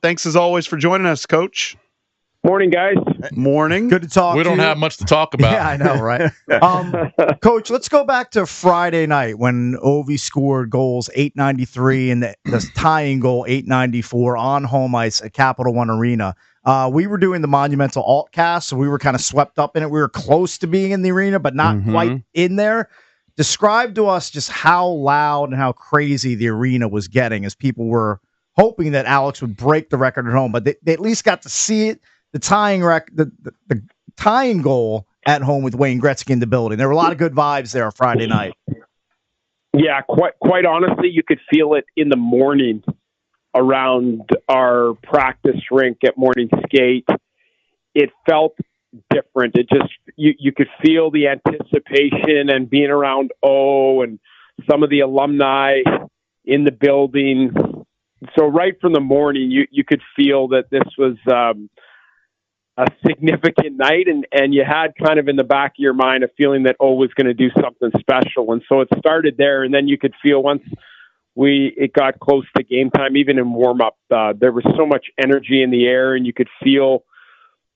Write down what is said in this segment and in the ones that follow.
Thanks as always for joining us, Coach. Morning, guys. Morning. Good to talk to you. We don't have much to talk about. Yeah, I know, right? Coach, let's go back to Friday night when Ovi scored goals 893 and the tying goal 894 on home ice at Capital One Arena. We were doing the Monumental Altcast, so we were kind of swept up in it. We were close to being in the arena, but not quite in there. Describe to us just how loud and how crazy the arena was getting as people were hoping that Alex would break the record at home, but they at least got to see it. The tying goal at home with Wayne Gretzky in the building. There were a lot of good vibes there Friday night. Yeah, quite honestly, you could feel it in the morning around our practice rink at morning skate. It felt different. It just you could feel the anticipation and being around and some of the alumni in the building. So right from the morning, you could feel that this was a significant night, and you had kind of in the back of your mind a feeling that was going to do something special. And so it started there, and then you could feel once it got close to game time, even in warm up, there was so much energy in the air, and you could feel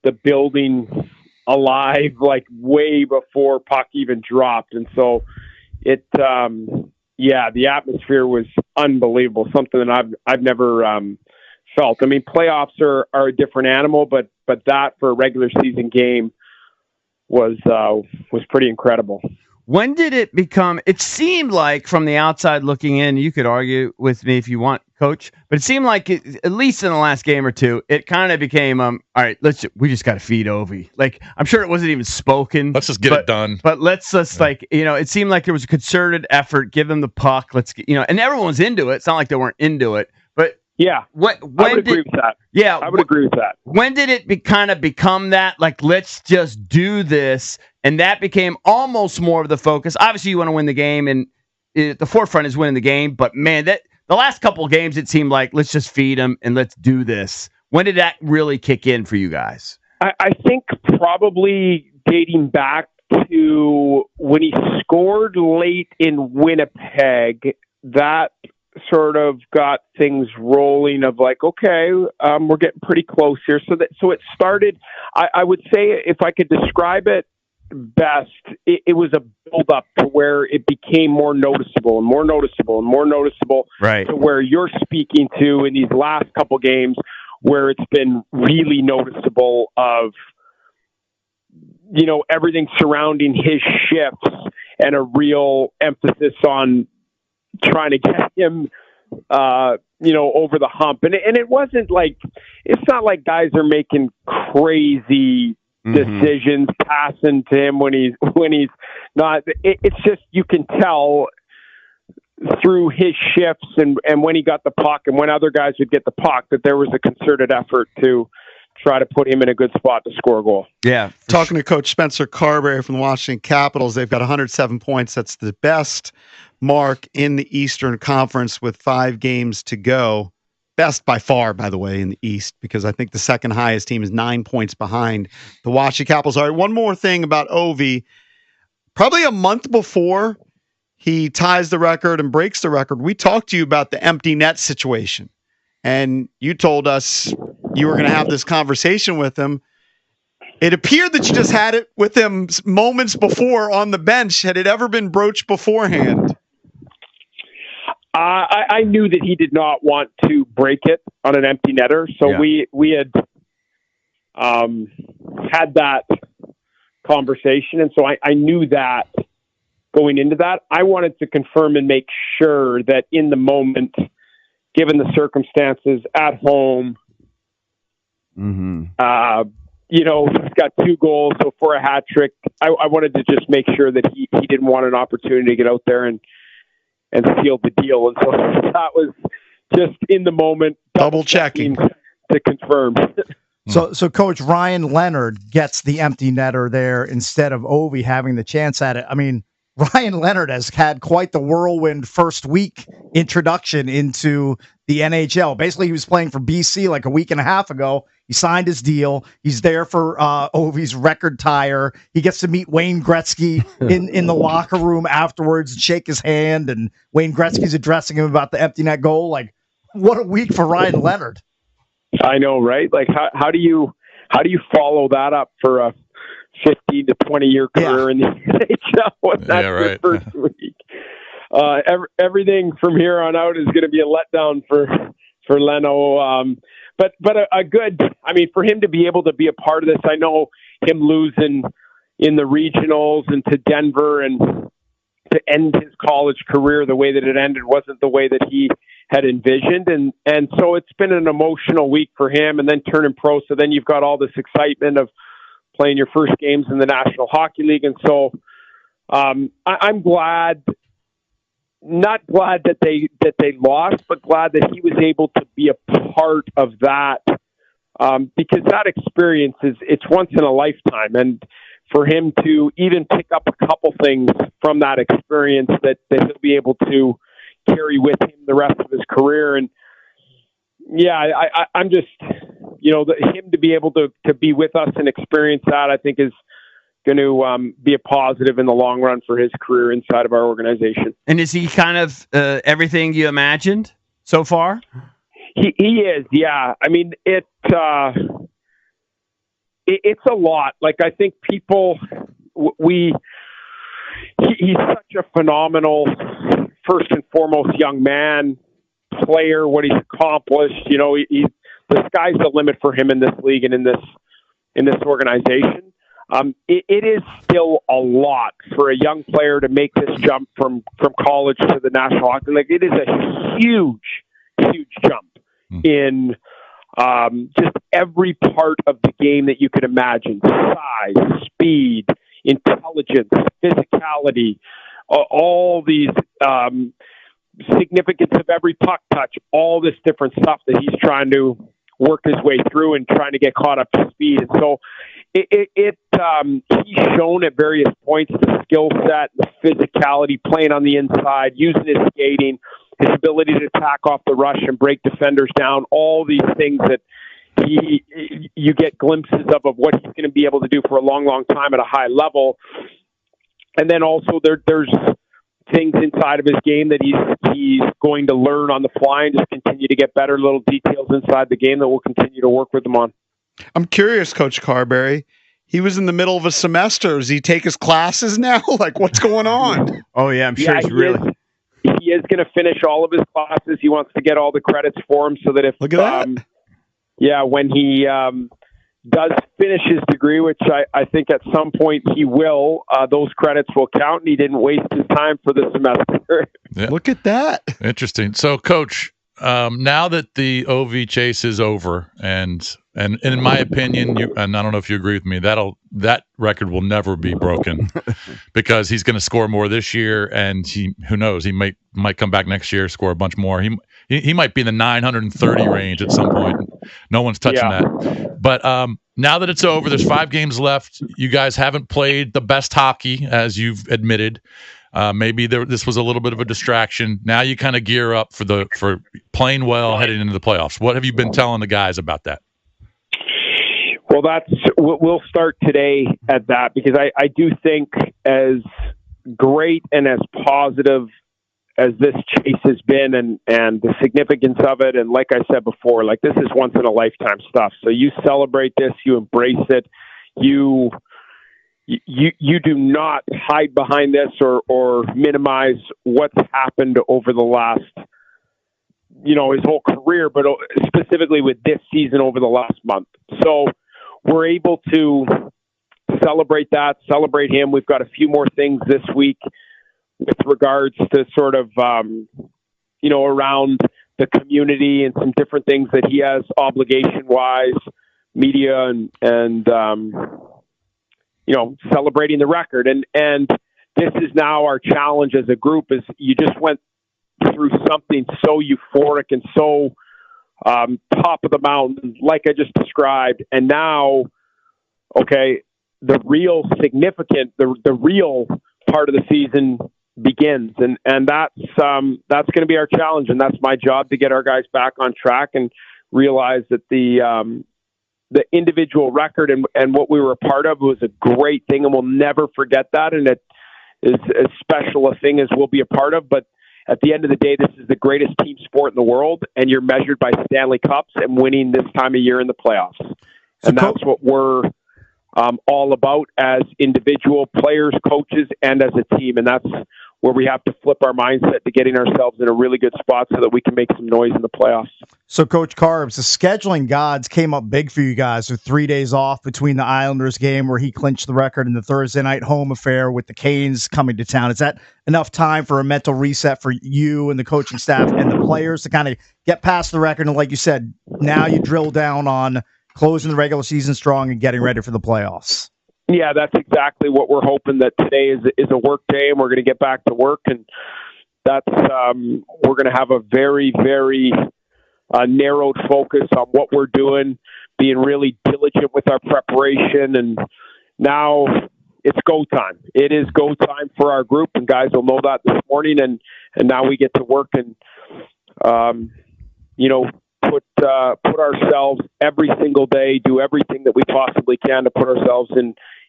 the building alive, like way before puck even dropped. And so the atmosphere was unbelievable, something that I've never felt. I mean, playoffs are a different animal, but that for a regular season game was pretty incredible. When did it become, it seemed like from the outside looking in, you could argue with me if you want, Coach, but it seemed like at least in the last game or two, it kind of became, all right, we just got to feed Ovi. Like, I'm sure it wasn't even spoken. Let's just get it done. But let's just it seemed like there was a concerted effort, give them the puck. And everyone's into it. It's not like they weren't into it, but yeah, I would agree with that. Yeah, I would agree with that. When did it kind of become that? Like, let's just do this, and that became almost more of the focus. Obviously, you want to win the game, and the forefront is winning the game. But man, the last couple of games, it seemed like let's just feed them and let's do this. When did that really kick in for you guys? I think probably dating back to when he scored late in Winnipeg. That sort of got things rolling of like, okay, we're getting pretty close here. So it started, I would say, if I could describe it best, it was a build up to where it became more noticeable and more noticeable and more noticeable, right, to where you're speaking to in these last couple games where it's been really noticeable of, everything surrounding his shifts and a real emphasis on trying to get him, over the hump. And it wasn't like, it's not like guys are making crazy decisions, passing to him when he's not. It's just, you can tell through his shifts and when he got the puck and when other guys would get the puck that there was a concerted effort to try to put him in a good spot to score a goal. Yeah. Talking to Coach Spencer Carbery from the Washington Capitals, they've got 107 points. That's the best mark in the Eastern Conference with 5 games to go. Best by far, by the way, in the East, because I think the second highest team is 9 points behind the Washington Capitals. All right, one more thing about Ovi. Probably a month before he ties the record and breaks the record, we talked to you about the empty net situation. And you told us you were going to have this conversation with him. It appeared that you just had it with him moments before on the bench. Had it ever been broached beforehand? I knew that he did not want to break it on an empty netter. So we had had that conversation. And so I knew that going into that. I wanted to confirm and make sure that in the moment, given the circumstances at home, he's got 2 goals, so for a hat trick, I wanted to just make sure that he didn't want an opportunity to get out there and seal the deal. And so that was just in the moment, double checking to confirm. So Coach, Ryan Leonard gets the empty netter there instead of Ovi having the chance at it. I mean, Ryan Leonard has had quite the whirlwind first week introduction into the NHL. Basically, he was playing for BC like a week and a half ago. He signed his deal. He's there for Ovi's record tire. He gets to meet Wayne Gretzky in the locker room afterwards and shake his hand. And Wayne Gretzky's addressing him about the empty net goal. Like, what a week for Ryan Leonard. I know, right? Like, how do you follow that up for a 15 to 20 year career in the NHL when that's your first week? Everything from here on out is going to be a letdown for Leno. But a good, I mean, for him to be able to be a part of this, I know him losing in the regionals and to Denver and to end his college career the way that it ended wasn't the way that he had envisioned. And so it's been an emotional week for him, and then turning pro. So then you've got all this excitement of playing your first games in the National Hockey League. And so I'm glad, not glad that they lost, but glad that he was able to be a part of that, because that experience it's once in a lifetime. And for him to even pick up a couple things from that experience that he'll be able to carry with him the rest of his career. And yeah, I'm just, him to be able to be with us and experience that, I think is going to be a positive in the long run for his career inside of our organization. And is he kind of everything you imagined so far? He is, yeah. I mean, it's a lot. Like, I think people, he's such a phenomenal, first and foremost, young man, player, what he's accomplished. The sky's the limit for him in this league and in this organization. It is still a lot for a young player to make this jump from college to the National Hockey League. It is a huge jump in just every part of the game that you could imagine: size, speed, intelligence, physicality, all these significance of every puck touch, all this different stuff that he's trying to work his way through and trying to get caught up to speed. And so he's shown at various points the skill set, the physicality, playing on the inside, using his skating, his ability to attack off the rush and break defenders down, all these things that you get glimpses of what he's going to be able to do for a long, long time at a high level. And then also there's things inside of his game that he's going to learn on the fly and just continue to get better, little details inside the game that we'll continue to work with him on. I'm curious, Coach Carbery. He was in the middle of a semester. Does he take his classes now? Like, what's going on? Oh, yeah, I'm sure he is going to finish all of his classes. He wants to get all the credits for him so that if, look at that. When he does finish his degree, which I think at some point he will, those credits will count, and he didn't waste his time for the semester. Yeah. Look at that. Interesting. So, Coach, now that the OV chase is over, and in my opinion, and I don't know if you agree with me, that record will never be broken because he's going to score more this year, and who knows, he might come back next year, score a bunch more. He might be in the 930 range at some point. No one's touching that. But now that it's over, there's 5 games left. You guys haven't played the best hockey, as you've admitted. Maybe this was a little bit of a distraction. Now you kind of gear up for playing well heading into the playoffs. What have you been telling the guys about that? Well, we'll start today at that, because I do think as great and as positive as this chase has been and the significance of it, and like I said before, like, this is once in a lifetime stuff. So you celebrate this, you embrace it, you do not hide behind this or minimize what's happened over the last, his whole career, but specifically with this season over the last month. So we're able to celebrate him. We've got a few more things this week with regards to sort of, around the community and some different things that he has obligation-wise, media and celebrating the record. And this is now our challenge as a group, is you just went through something so euphoric and so top of the mountain, like I just described. And now, okay, the real significant, the real part of the season begins. And that's going to be our challenge. And that's my job, to get our guys back on track and realize that the individual record and what we were a part of was a great thing, and we'll never forget that. And it is as special a thing as we'll be a part of, but at the end of the day, this is the greatest team sport in the world, and you're measured by Stanley Cups and winning this time of year in the playoffs. And that's what we're all about as individual players, coaches, and as a team. And that's where we have to flip our mindset to getting ourselves in a really good spot so that we can make some noise in the playoffs. So, Coach Carbs, the scheduling gods came up big for you guys with 3 days off between the Islanders game where he clinched the record and the Thursday night home affair with the Canes coming to town. Is that enough time for a mental reset for you and the coaching staff and the players to kind of get past the record? And like you said, now you drill down on closing the regular season strong and getting ready for the playoffs. Yeah, that's exactly what we're hoping, that today is a work day and we're going to get back to work. And that's we're going to have a very, very narrowed focus on what we're doing, being really diligent with our preparation. And now it's go time. It is go time for our group, and guys will know that this morning. And now we get to work and, put ourselves every single day, do everything that we possibly can to put ourselves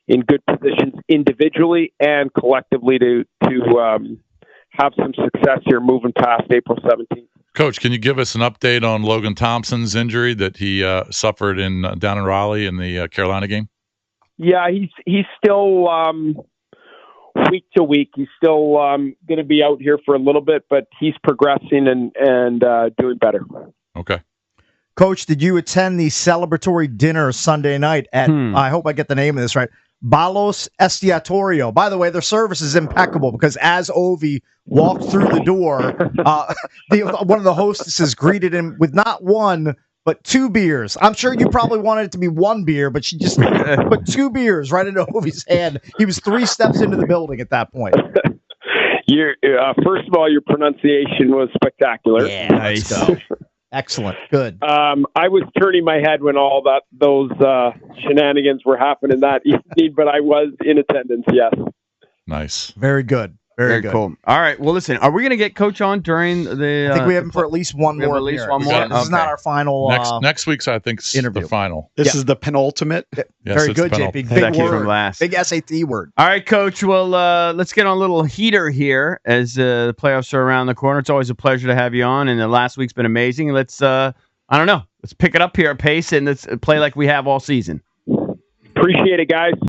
in good positions individually and collectively to have some success here moving past April 17th. Coach, can you give us an update on Logan Thompson's injury that he suffered down in Raleigh in the Carolina game? Yeah, he's still week to week. He's still going to be out here for a little bit, but he's progressing and doing better. Okay. Coach, did you attend the celebratory dinner Sunday night at, I hope I get the name of this right, Balos Estiatorio? By the way, their service is impeccable because as Ovi walked through the door, one of the hostesses greeted him with not one, but 2 beers. I'm sure you probably wanted it to be 1 beer, but she just put 2 beers right into Ovi's hand. He was 3 steps into the building at that point. First of all, your pronunciation was spectacular. Yeah, nice. Let's go. Excellent. Good. I was turning my head when all those shenanigans were happening that evening, but I was in attendance, yes. Nice. Very good. Very good. Cool. All right. Well, listen, are we going to get Coach on during the... I think we have him for at least one more. At least one more? This is not our final next week's, I think, interview. The final. This is the penultimate. Yes, very good, JP. Big word. From last. Big SAT word. All right, Coach. Well, let's get on a little heater here as the playoffs are around the corner. It's always a pleasure to have you on, and the last week's been amazing. Let's, let's pick it up here at pace and let's play like we have all season. Appreciate it, guys.